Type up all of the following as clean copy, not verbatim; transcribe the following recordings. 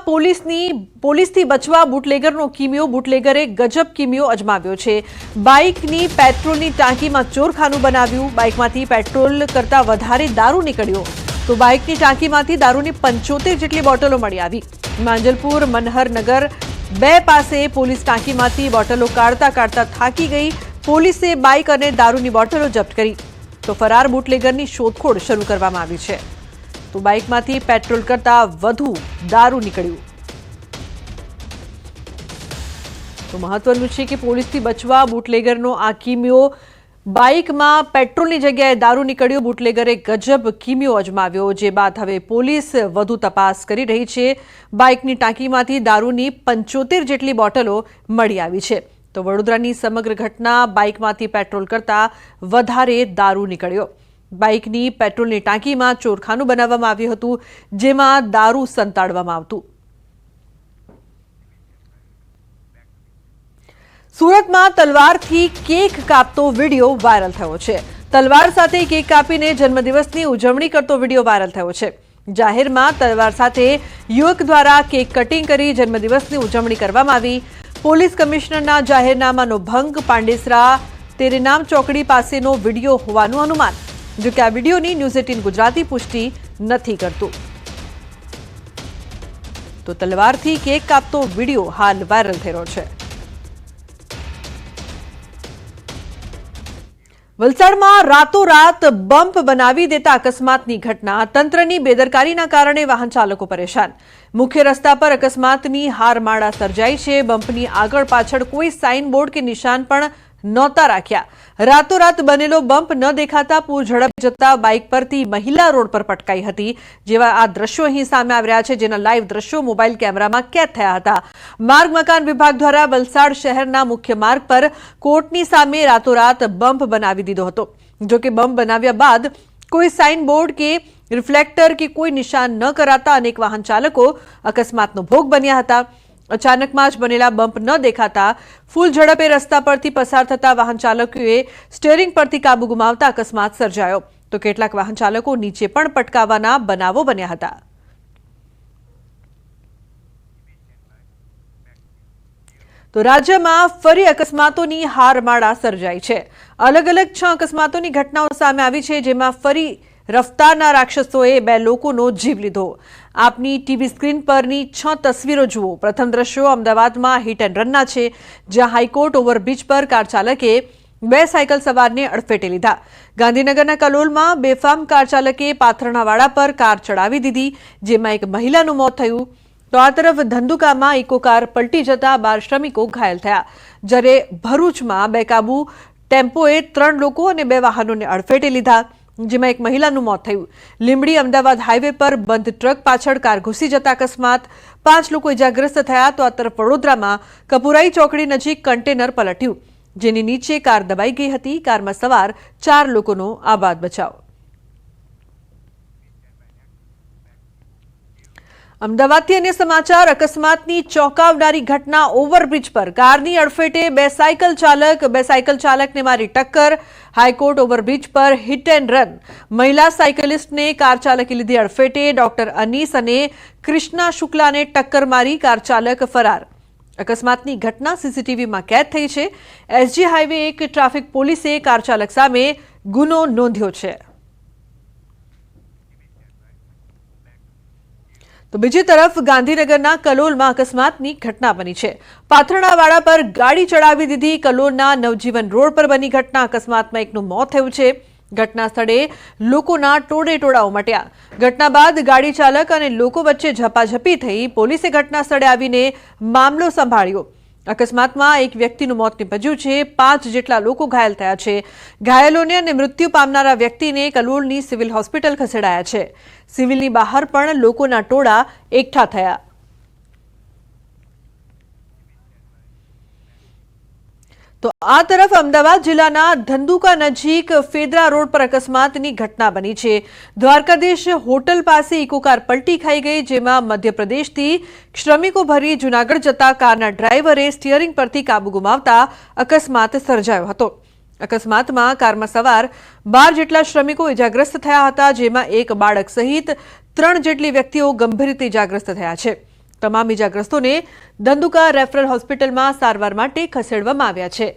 વલસાડમાં પોલીસથી બચવા બુટલેગરનો કિમિયો બુટલેગરે ગજબ કિમિયો અજમાવ્યો છે। બાઇકની પેટ્રોલની ટાંકીમાં ચોરખાનું બનાવ્યું। બાઇકમાંથી પેટ્રોલ કરતા વધારે દારૂ નીકળ્યો તો બાઇકની ટાંકીમાંથી દારૂની 75 જેટલી બોટલો મળી આવી। માંજલપુર મનહરનગર 2 પાસે પોલીસ ટાંકીમાંથી બોટલો કાઢતા થાકી ગઈ। પોલીસે બાઇક અને દારૂની બોટલો જપ્ત કરી તો ફરાર બુટલેગરની શોધખોળ શરૂ કરવામાં આવી છે। તો બાઇકમાંથી પેટ્રોલ કરતા વધુ દારૂ નીકળ્યું। તો મહત્વનું છે કે પોલીસથી બચવા બુટલેગરનો આ કિમિયો, બાઇકમાં પેટ્રોલની જગ્યાએ દારૂ નીકળ્યો। બુટલેગરે ગજબ કિમિયો અજમાવ્યો, જે બાદ હવે પોલીસ વધુ તપાસ કરી રહી છે। બાઇકની ટાંકીમાંથી દારૂની 75 જેટલી બોટલો મળી આવી છે। તો વડોદરાની સમગ્ર ઘટના, બાઇકમાંથી પેટ્રોલ કરતા વધારે દારૂ નીકળ્યો। બાઇકની પેટ્રોલની ટાંકીમાં ચોરખાનું બનાવવામાં આવ્યું હતું, જેમાં દારૂ સંતાડવામાં આવતું। સુરતમાં તલવારથી કેક કાપતો વિડીયો વાયરલ થયો છે। તલવાર સાથે કેક કાપીને જન્મદિવસની ઉજવણી કરતો વિડીયો વાયરલ થયો છે। જાહેરમાં તલવાર સાથે યુવક દ્વારા કેક કટિંગ કરી જન્મદિવસની ઉજવણી કરવામાં આવી। પોલીસ કમિશનરના જાહેરનામાનો ભંગ, પાંડેસરા તેરેનામ ચોકડી પાસેનો વિડીયો હોવાનું અનુમાન। જો કે આ વિડીયોની ન્યૂઝ 18 ગુજરાતી પુષ્ટિ નથી કરતું। તો તલવારથી કેક કાપતો વિડીયો હાલ વાયરલ થઈ રહ્યો છે। વલસાડમાં રાતોરાત બમ્પ બનાવી દેતા અકસ્માતની ઘટના, તંત્રની બેદરકારીના કારણે વાહન ચાલકો પરેશાન। મુખ્ય રસ્તા પર અકસ્માતની હારમાળા સર્જાઈ છે। બમ્પની આગળ પાછળ કોઈ સાઇન બોર્ડ કે નિશાન પણ નહોતા રાખ્યા। રાતોરાત બનેલો બમ્પ ન દેખાતા પૂર ઝડપે જતા બાઇક પરથી મહિલા રોડ પર પટકાઈ હતી। જેવા આ દ્રશ્યો અહીં સામે આવી રહ્યા છે, જેના લાઈવ દ્રશ્યો મોબાઈલ કેમેરામાં કેદ થયા હતા। માર્ગ મકાન વિભાગ દ્વારા વલસાડ શહેરના મુખ્ય માર્ગ પર કોર્ટની સામે રાતોરાત બમ્પ બનાવી દીધો હતો। જો કે બમ્પ બનાવ્યા બાદ કોઈ સાઇન બોર્ડ કે રિફ્લેક્ટર કે કોઈ નિશાન ન કરાતા અનેક વાહન ચાલકો અકસ્માતનો ભોગ બન્યા હતા। અચાનકમાં જ બનેલા બમ્પ ન દેખાતા ફૂલ ઝડપે રસ્તા પરથી પસાર થતા વાહન ચાલકોએ સ્ટીયરિંગ પરથી કાબુ ગુમાવતા અકસ્માત સર્જાયો। તો કેટલાક વાહન ચાલકો નીચે પણ પટકાવાના બનાવો બન્યા હતા। તો રાજ્યમાં ફરી અકસ્માતોની હારમાળા સર્જાઈ છે। અલગ અલગ 6 અકસ્માતોની ઘટનાઓ સામે આવી છે, જેમાં ફરી રફતારના રાક્ષસોએ 2 લોકોનો જીવ લીધો। આપની ટીવી સ્ક્રીન પરની 6 તસવીરો જુઓ। પ્રથમ દ્રશ્યો અમદાવાદમાં હિટ એન્ડ રનના છે, જ્યાં હાઈકોર્ટ ઓવરબ્રિજ પર કાર ચાલકે 2 સાયકલ સવારને અડફેટે લીધા। ગાંધીનગરના કલોલમાં બેફામ કાર ચાલકે પાથરણાવાડા પર કાર ચડાવી દીધી, જેમાં એક મહિલાનું મોત થયું। તો આ તરફ ધંધુકામાં ઇકો કાર પલટી જતા 12 શ્રમિકો ઘાયલ થયા, જ્યારે ભરૂચમાં બેકાબુ ટેમ્પોએ 3 લોકો અને 2 વાહનોને અડફેટે લીધા, જેમાં એક મહિલાનું મોત થયું। લીંબડી અમદાવાદ હાઈવે પર બંધ ટ્રક પાછળ કાર ઘૂસી જતા અકસ્માત, 5 લોકો ઇજાગ્રસ્ત થયા। તો આ તરફ વડોદરામાં કપુરાઈ ચોકડી નજીક કન્ટેનર પલટ્યું, જેની નીચે કાર દબાઈ ગઈ હતી। કારમાં સવાર 4 લોકોનો આબાદ બચાવ। અમદાવાદથી અન્ય સમાચાર, અકસ્માતની ચોંકાવનારી ઘટના। ઓવરબ્રિજ પર કારની અડફેટે 2 સાયકલ ચાલકને મારી ટક્કર। હાઈકોર્ટ ઓવરબ્રિજ પર હિટ એન્ડ રન, મહિલા સાયકલિસ્ટને કાર ચાલકે લીધી અડફેટે। ડોક્ટર અનીસ અને કૃષ્ણા શુક્લાને ટક્કર મારી કાર ચાલક ફરાર। અકસ્માતની ઘટના સીસીટીવીમાં કેદ થઈ છે। એસજી હાઈવે 1 ટ્રાફિક પોલીસે કાર ચાલક સામે ગુનો નોંધ્યો છે। તો બીજી તરફ ગાંધીનગરના કલોલમાં અકસ્માતની ઘટના બની છે। પાથરણાવાડા પર ગાડી ચડાવી દીધી। કલોલના નવજીવન રોડ પર બની ઘટના। અકસ્માતમાં એકનું મોત થયું છે। ઘટના સ્થળે લોકોના ટોળે ઉમટ્યા। ઘટના બાદ ગાડી ચાલક અને લોકો વચ્ચે ઝપાઝપી થઈ। પોલીસે ઘટના સ્થળે આવીને મામલો સંભાળ્યો। અકસ્માતમાં એક વ્યક્તિનું મોત નીપજ્યું છે, 5 જેટલા લોકો ઘાયલ થયા છે। ઘાયલોને અને મૃત્યુ પામનારા વ્યક્તિને કલોલની સિવિલ હોસ્પિટલ ખસેડાયા છે। સિવિલની બહાર પણ લોકોના ટોળા એકઠા થયા। તો આ તરફ અમદાવાદ જિલ્લાના ધંધુકા નજીક ફેદરા રોડ પર અકસ્માતની ઘટના બની છે। દ્વારકાધીશ હોટલ પાસે ઇકો કાર પલટી ખાઈ ગઈ, જેમાં મધ્યપ્રદેશથી શ્રમિકો ભરી જૂનાગઢ જતા કારના ડ્રાઈવરે સ્ટીયરિંગ પરથી કાબુ ગુમાવતા અકસ્માત સર્જાયો હતો। અકસ્માતમાં કારમાં સવાર 12 જેટલા શ્રમિકો ઇજાગ્રસ્ત થયા હતા, જેમાં એક બાળક સહિત 3 જેટલી વ્યક્તિઓ ગંભીર રીતે ઇજાગ્રસ્ત થયા છે। તમામ ઇજાગ્રસ્તોને ધંધુકા રેફરલ હોસ્પિટલમાં સારવાર માટે ખસેડવામાં આવ્યા છે.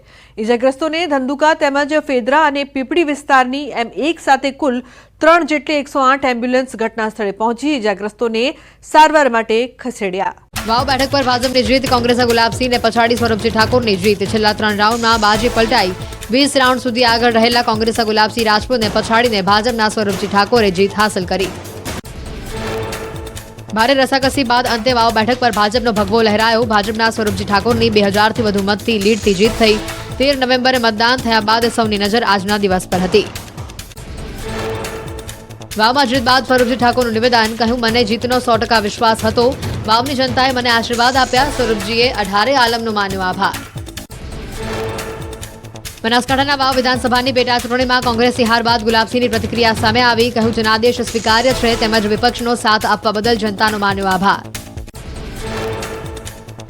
ઇજાગ્રસ્તોને ધંધુકા તેમજ ફેદરા અને પીપળી વિસ્તારની એમ એક સાથે કુલ 3 જેટલી 108 એમ્બ્યુલન્સ ઘટના સ્થળે પહોંચી ઇજાગ્રસ્તોને સારવાર માટે ખસેડ્યા. વાવ બેઠક પર ભાજપની જીત, કોંગ્રેસે ગુલાબસિંહને પછાડી સ્વરૂપજી ઠાકોરની જીત. છેલ્લા 3 રાઉન્ડમાં બાજી પલટાઈ. 20 રાઉન્ડ સુધી આગળ રહેલા કોંગ્રેસે ગુલાબસિંહ રાજપૂતને પછાડીને ભાજપના સ્વરૂપજી ઠાકોરે જીત હાંસલ કરી. ભારે રસાકસી બાદ અંતે વાવ બેઠક પર ભાજપનો ભગવો લહેરાયો. ભાજપના સ્વરૂપજી ઠાકોરની 2000 થી વધુ મતથી લીડથી જીત થઈ. 13 નવેમ્બરે મતદાન થયા બાદ સૌની નજર આજના દિવસ પર હતી. વાવમાં જીત બાદ સ્વરૂપજી ઠાકોરનું નિવેદન, કહ્યું મને જીતનો 100% વિશ્વાસ હતો. વાવની જનતાએ મને આશીર્વાદ આપ્યા. સ્વરૂપજીએ 18 આલમનો માન્યો આભાર. બનાસકાંઠાના વાવ વિધાનસભાની પેટા ચૂંટણીમાં કોંગ્રેસની હાર બાદ ગુલાબસિંહની પ્રતિક્રિયા સામે આવી. કહ્યું જનાદેશ સ્વીકાર્ય છે તેમજ વિપક્ષનો સાથ આપવા બદલ જનતાનો માન્યો આભાર.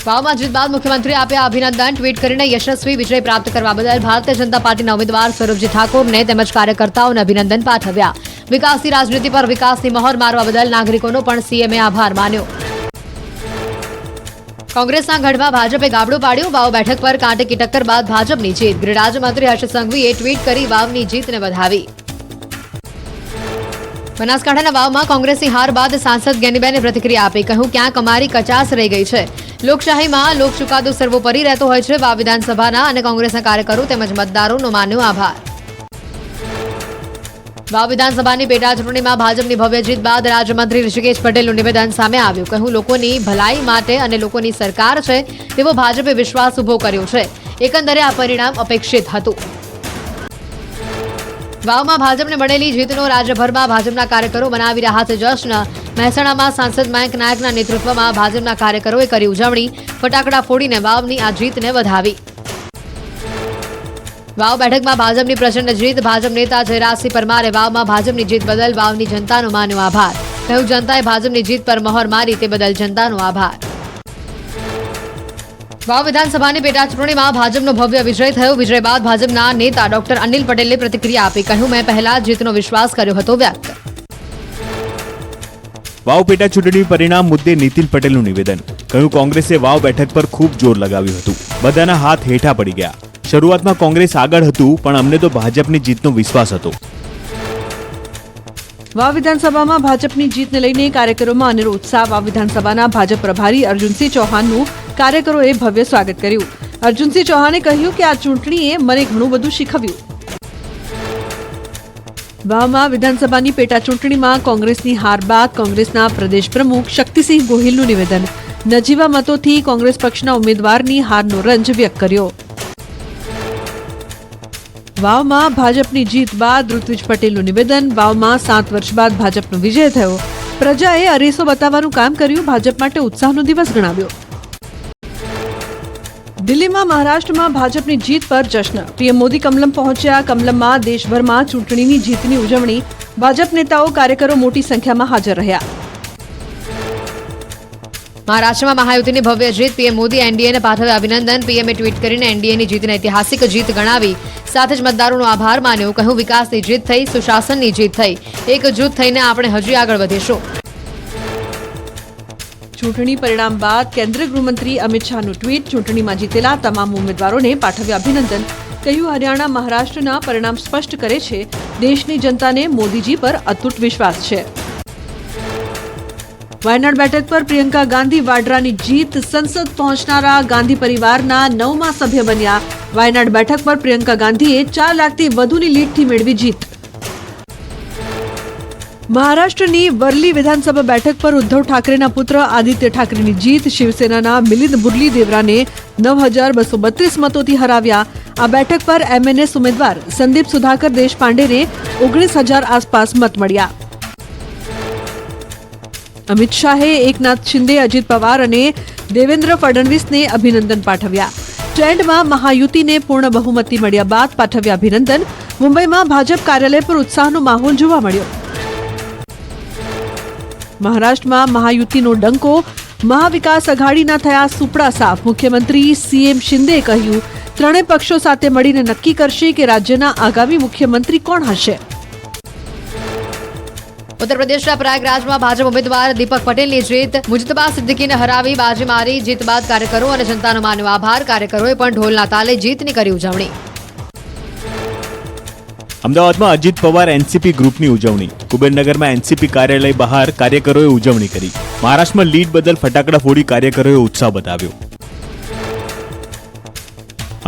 વાવમાં જીત બાદ મુખ્યમંત્રીએ આપ્યા અભિનંદન. ટ્વીટ કરીને યશસ્વી વિજય પ્રાપ્ત કરવા બદલ ભારતીય જનતા પાર્ટીના ઉમેદવાર સ્વરૂપજી ઠાકોરને તેમજ કાર્યકર્તાઓને અભિનંદન પાઠવ્યા. વિકાસની રાજનીતિ પર વિકાસની મહોર મારવા બદલ નાગરિકોનો પણ સીએમએ આભાર માન્યો. કોંગ્રેસના ગઢમાં ભાજપે ગાબડું પાડ્યું. વાવ બેઠક પર કાંટેકી ટક્કર બાદ ભાજપની જીત. ગૃહ રાજ્યમંત્રી હર્ષ સંઘવીએ ટ્વીટ કરી વાવની જીતને વધાવી. બનાસકાંઠાના વાવમાં કોંગ્રેસની હાર બાદ સાંસદ જ્ઞાનીબેને પ્રતિક્રિયા આપી. કહ્યું ક્યાંક અમારી કચાસ રહી ગઈ છે. લોકશાહીમાં લોક ચુકાદો સર્વોપરી રહેતો હોય છે. વાવ વિધાનસભાના અને કોંગ્રેસના કાર્યકરો તેમજ મતદારોનો માન્યો આભાર. વાવ વિધાનસભાની પેટા ચૂંટણીમાં ભાજપની ભવ્ય જીત બાદ રાજ્યમંત્રી ઋષિકેશ પટેલનું નિવેદન સામે આવ્યું. કહ્યું લોકોની ભલાઈ માટે અને લોકોની સરકાર છે તેવો ભાજપે વિશ્વાસ ઉભો કર્યો છે. એકંદરે આ પરિણામ અપેક્ષિત હતું. વાવમાં ભાજપને મળેલી જીતનો રાજ્યભરમાં ભાજપના કાર્યકરો બનાવી રહ્યા છે જશ્ન. મહેસાણામાં સાંસદ મયંક નાયકના નેતૃત્વમાં ભાજપના કાર્યકરોએ કરી ઉજવણી. ફટાકડા ફોડીને વાવની આ જીતને વધાવી. વાવ બેઠકમાં ભાજપની પ્રચંડ જીત. ભાજપ નેતા જયરાજસિંહ પરમારે વાવમાં ભાજપની જીત બદલ વાવની જનતાનો માન્યો આભાર. કહ્યું જનતાએ ભાજપની જીત પર મહોર મારી તે બદલ જનતાનો આભાર. વાવ વિધાનસભાની પેટા ચૂંટણીમાં ભાજપનો ભવ્ય વિજય થયો. વિજય બાદ ભાજપના નેતા ડોક્ટર અનિલ પટેલે પ્રતિક્રિયા આપી. કહ્યું મેં પહેલા જીતનો વિશ્વાસ કર્યો હતો વ્યક્ત. વાવ પેટા ચૂંટણી પરિણામ મુદ્દે નીતિન પટેલનું નિવેદન. કહ્યું કોંગ્રેસે વાવ બેઠક પર ખૂબ જોર લગાવ્યું હતું. બધાના હાથ હેઠા પડી ગયા. શરૂઆતમાં કોંગ્રેસ આગળ હતું પણ અમને તો ભાજપની જીતનો વિશ્વાસ હતો. વાવ વિધાનસભામાં ભાજપની જીતને લઈને કાર્યકરોમાં અનેરો ઉત્સાહ. વાવ વિધાનસભાના ભાજપ પ્રભારી અર્જુનસિંહ ચૌહાણનું કાર્યકરોએ ભવ્ય સ્વાગત કર્યું. અર્જુનસિંહ ચૌહાણે કહ્યું કે આ ચૂંટણીએ મને ઘણું બધું શીખવ્યું. વાવમાં વિધાનસભાની પેટા ચૂંટણીમાં કોંગ્રેસની હાર બાદ કોંગ્રેસના પ્રદેશ પ્રમુખ શક્તિસિંહ ગોહિલનું નિવેદન. નજીવા મતોથી કોંગ્રેસ પક્ષના ઉમેદવારની હારનો રંજ વ્યક્ત કર્યો. વાવમાં ભાજપની જીત બાદ ઋત્વિજ પટેલનું નિવેદન. વાવમાં 7 વર્ષ બાદ ભાજપનો વિજય થયો. પ્રજાએ અરીસો બતાવવાનું કામ કર્યું. ભાજપ માટે ઉત્સાહનો દિવસ ગણાવ્યો. દિલ્હીમાં મહારાષ્ટ્રમાં ભાજપની જીત પર જશ્ન. પીએમ મોદી કમલમ પહોંચ્યા. કમલમમાં દેશભરમાં ચૂંટણીની જીતની ઉજવણી. ભાજપ નેતાઓ કાર્યકરો મોટી સંખ્યામાં હાજર રહ્યા. મહારાષ્ટ્રમાં મહાયુતિની ભવ્ય જીત. પીએમ મોદી એનડીએને પાઠવ્યા અભિનંદન. પીએમએ ટ્વીટ કરીને એનડીએની જીતને ઐતિહાસિક જીત ગણાવી. સાથે જ મતદારોનો આભાર માન્યો. કહ્યું વિકાસની જીત થઈ, સુશાસનની જીત થઈ. એકજૂથ થઈને આપણે હજી આગળ વધીશું. ચૂંટણી પરિણામ બાદ કેન્દ્રીય ગૃહમંત્રી અમિત શાહનું ટ્વીટ. ચૂંટણીમાં જીતેલા તમામ ઉમેદવારોને પાઠવ્યા અભિનંદન. કહ્યું હરિયાણા મહારાષ્ટ્રના પરિણામ સ્પષ્ટ કરે છે દેશની જનતાને મોદીજી પર અતૂટ વિશ્વાસ છે. વાયનાડ બેઠક પર પ્રિયંકા ગાંધી વાડરાની જીત. સંસદ પહોંચનારા ગાંધી પરિવારના 9મા સભ્ય બન્યા. વાયનાડ બેઠક પર પ્રિયંકા ગાંધીએ 4 લાખથી વધુની લીડથી મેળવી જીત. મહારાષ્ટ્રની વરલી વિધાનસભા બેઠક પર ઉદ્ધવ ઠાકરેના પુત્ર આદિત્ય ઠાકરેની જીત. શિવસેનાના મિલિંદ મુરલી દેવરાને 9232 મતોથી હરાવ્યા. આ બેઠક પર એમએનએસ ઉમેદવાર સંદીપ સુધાકર દેશપાંડેને 19,000 આસપાસ મત મળ્યા. અમિત શાહે એકનાથ શિંદે, અજીત પવાર અને દેવેન્દ્ર ફડણવીસને અભિનંદન પાઠવ્યા. ટ્રેન્ડમાં મહાયુતિને પૂર્ણ બહુમતી મળ્યા બાદ પાઠવ્યા અભિનંદન. મુંબઈમાં ભાજપ કાર્યાલય પર ઉત્સાહનો માહોલ જોવા મળ્યો. મહારાષ્ટ્રમાં મહાયુતિનો ડંકો. મહાવિકાસ અઘાડીના થયા સુપડા સાફ. મુખ્યમંત્રી સીએમ શિંદેએ કહ્યું ત્રણેય પક્ષો સાથે મળીને નક્કી કરશે કે રાજ્યના આગામી મુખ્યમંત્રી કોણ હશે. ઉત્તર પ્રદેશના પ્રયાગરાજમાં ભાજપ ઉમેદવાર દીપક પટેલની જીત, મુજતબા સિદ્દીકીને હરાવી બાજી મારી. જીત બાદ કાર્યકરો અને જનતાનો માન્યો આભાર. કાર્યકરોએ પણ ઢોલના તાલે જીતની કરી ઉજવણી. અમદાવાદમાં અજીત પવાર એનસીપી ગ્રુપની ઉજવણી. કુબેરનગરમાં એનસીપી કાર્યાલય બહાર કાર્યકરોએ ઉજવણી કરી. મહારાષ્ટ્રમાં લીડ બદલ ફટાકડા ફોડી કાર્યકરોએ ઉત્સાહ બતાવ્યો.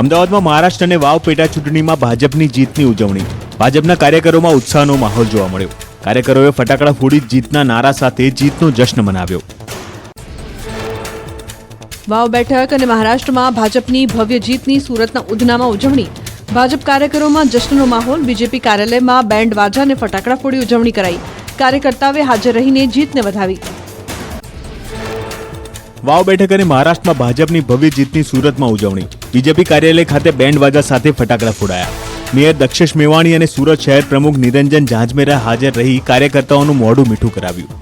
અમદાવાદમાં મહારાષ્ટ્ર અને વાવ પેટા ચૂંટણીમાં ભાજપની જીતની ઉજવણી. ભાજપના કાર્યકરોમાં ઉત્સાહનો માહોલ જોવા મળ્યો. કાર્યકરોએ ફટાકડા ફોડી જીતના નારા સાથે જીતનો જશ્ન મનાવ્યો. વાવ બેઠક અને મહારાષ્ટ્રમાં ભાજપની ભવ્ય જીતની સુરતના ઉધનામાં ઉજવણી. ભાજપ કાર્યકરોમાં જશ્નનો માહોલ. બીજેપી કાર્યાલયમાં બેન્ડ વાજા અને ફટાકડા ફોડી ઉજવણી કરાઈ. કાર્યકર્તાઓએ હાજર રહીને જીતને વધાવી. વાવ બેઠક અને મહારાષ્ટ્રમાં ભાજપની ભવ્ય જીતની સુરતમાં ઉજવણી. બીજેપી કાર્યાલય ખાતે બેન્ડ વાજા સાથે ફટાકડા ફોડાયા. મેયર દક્ષેશ મેવાણી અને સુરત શહેર પ્રમુખ નિરંજન ઝાંઝમેરા હાજર રહી કાર્યકર્તાઓનું મોઢું મીઠું કરાવ્યું.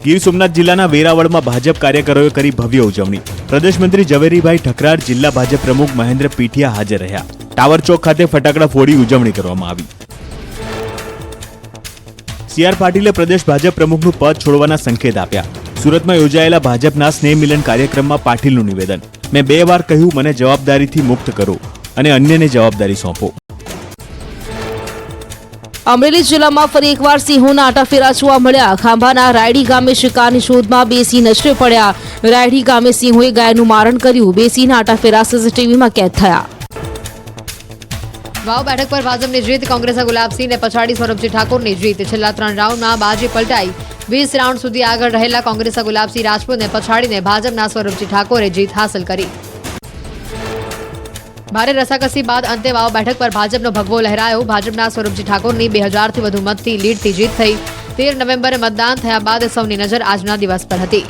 ગીર સોમનાથ જિલ્લાના વેરાવળમાં ભાજપ કાર્યકરોએ કરી ભવ્ય ઉજવણી. પ્રદેશ મંત્રી ઝવેરીભાઈ ઠકરાર, જિલ્લા ભાજપ પ્રમુખ મહેન્દ્ર પીઠિયા હાજર રહ્યા. ટાવર ચોક ખાતે ફટાકડા ફોડી ઉજવણી કરવામાં આવી. સી.આર. પાટીલે પ્રદેશ ભાજપ પ્રમુખનું પદ છોડવાના સંકેત આપ્યા. સુરતમાં યોજાયેલા ભાજપના સ્નેહ મિલન કાર્યક્રમમાં પાટીલનું નિવેદન. મેં 2 વાર કહ્યું, મને જવાબદારીથી મુક્ત કરો અને અન્યને જવાબદારી સોંપો. અમરેલી જિલ્લામાં ફરી એકવાર સિંહોના આટાફેરા જોવા મળ્યા. ખાંભાના રાયડી ગામે શિકારની શોધમાં 2 સિંહ નજરે પડ્યા. રાયડી ગામે સિંહોએ ગાયનું મારણ કર્યું. 2 સિંહના આટાફેરા સીસીટીવીમાં કેદ થયા. વાવ બેઠક પર ભાજપની જીત, કોંગ્રેસના ગુલાબસિંહને પછાડી સ્વરૂપજી ઠાકોરની જીત. છેલ્લા 3 રાઉન્ડમાં બાજી પલટાઈ. 20 રાઉન્ડ સુધી આગળ રહેલા કોંગ્રેસના ગુલાબસિંહ રાજપૂતને પછાડીને ભાજપના સ્વરૂપજી ઠાકોરે જીત હાંસલ કરી. ભારે રસાકસી બાદ અંતે વાવ બેઠક પર ભાજપનો ભગવો લહેરાયો. ભાજપના સ્વરૂપજી ઠાકોરની 2000થી વધુ મતથી લીડથી જીત થઈ. 13 નવેમ્બરે મતદાન થયા બાદ સૌની નજર આજના દિવસ પર હતી.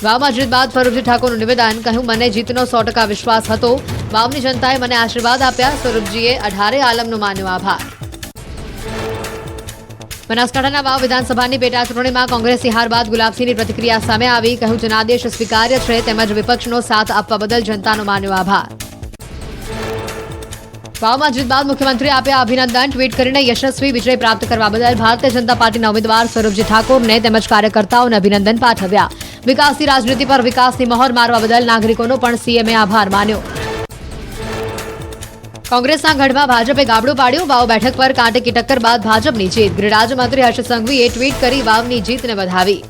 વાવમાં જીત બાદ સ્વરૂપજી ઠાકોરનું નિવેદન, કહ્યું, મને જીતનો 100% વિશ્વાસ હતો. વાવની જનતાએ મને આશીર્વાદ આપ્યા. સ્વરૂપજીએ 18 આલમનો માન્યો આભાર. બનાસકાંઠાના વાવ વિધાનસભાની પેટા ચૂંટણીમાં કોંગ્રેસની હાર બાદ ગુલાબસિંહની પ્રતિક્રિયા સામે આવી. કહ્યું, જનાદેશ સ્વીકાર્ય છે તેમજ વિપક્ષનો સાથ આપવા બદલ જનતાનો માન્યો આભાર. વાવમાં જીત બાદ મુખ્યમંત્રીએ આપ્યા અભિનંદન. ટ્વીટ કરીને યશસ્વી વિજય પ્રાપ્ત કરવા બદલ ભારતીય જનતા પાર્ટીના ઉમેદવાર સ્વરૂપજી ઠાકોરને તેમજ કાર્યકર્તાઓને અભિનંદન પાઠવ્યા. વિકાસની રાજનીતિ પર વિકાસની મહોર મારવા બદલ નાગરિકોનો પણ સીએમએ આભાર માન્યો. કોંગ્રેસના ગઢમાં ભાજપે ગાબડું પાડ્યું. વાવ બેઠક પર કાંટેકી ટક્કર બાદ ભાજપની જીત. ગૃહ રાજ્યમંત્રી હર્ષ સંઘવીએ ટ્વીટ કરી વાવની જીતને વધાવી.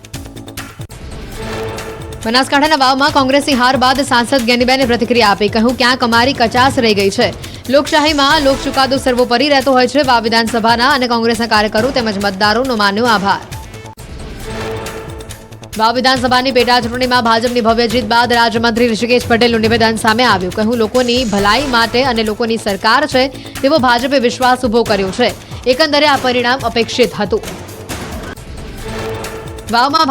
બનાસકાંઠાના વાવમાં કોંગ્રેસની હાર બાદ સાંસદ જ્ઞાનીબેને પ્રતિક્રિયા આપી. કહ્યું, ક્યાંક અમારી કચાસ રહી ગઈ છે. લોકશાહીમાં લોક ચુકાદો સર્વોપરી રહેતો હોય છે. વાવ વિધાનસભાના અને કોંગ્રેસના કાર્યકરો તેમજ મતદારોનો માન્યો આભાર. વાવ વિધાનસભાની પેટા ચૂંટણીમાં ભાજપની ભવ્ય જીત બાદ રાજ્યમંત્રી ઋષિકેશ પટેલનું નિવેદન સામે આવ્યું. કહ્યું, લોકોની ભલાઈ માટે અને લોકોની સરકાર છે તેવો ભાજપે વિશ્વાસ ઉભો કર્યો છે. એકંદરે આ પરિણામ અપેક્ષિત હતું. વાવમાં